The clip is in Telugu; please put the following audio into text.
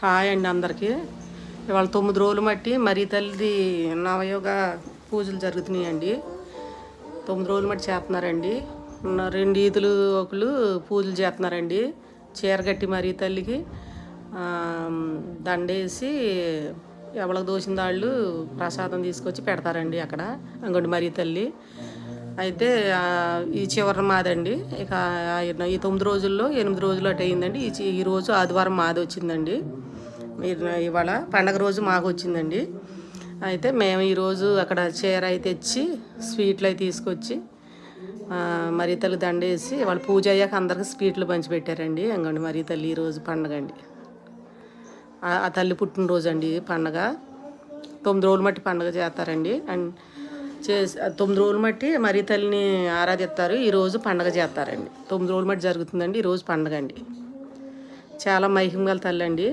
హాయ్ అండి అందరికీ. ఇవాళ 9 రోజులు మట్టి మరీ తల్లిది నవయోగ పూజలు జరుగుతున్నాయండి. 9 రోజులు మట్టి చేస్తున్నారండి. 2 ఈదులు ఒకళ్ళు పూజలు చేస్తున్నారండి. చీర కట్టి మరీ తల్లికి దండేసి ఎవరికి దోసిన వాళ్ళు ప్రసాదం తీసుకొచ్చి పెడతారండి అక్కడ అంగడి మరీ తల్లి. అయితే ఈ చివరి మాదండి. ఇక ఈ 9 రోజుల్లో 8 రోజులు అటు అయిందండి. ఈరోజు ఆదివారం మాది వచ్చిందండి. ఇవాళ పండగ రోజు మాకు వచ్చిందండి. అయితే మేము ఈరోజు అక్కడ చీర అయితే తెచ్చి స్వీట్లు అవి తీసుకొచ్చి మరీ తల్లి దండేసి ఇవాళ పూజ అయ్యాక అందరికి స్వీట్లు పంచిపెట్టారండి. అంగండి మరీ తల్లి ఈరోజు పండగ అండి. ఆ తల్లి పుట్టినరోజు అండి పండగ. 9 రోజులు మట్టి పండగ చేస్తారండి. అండ్ 9 రోజులు మట్టి మరీ తల్లిని ఆరాధిస్తారు. ఈరోజు పండగ చేస్తారండి. 9 రోజులు మట్టి జరుగుతుందండి. ఈరోజు పండగ అండి. చాలా మహిమ గల తల్లి అండి.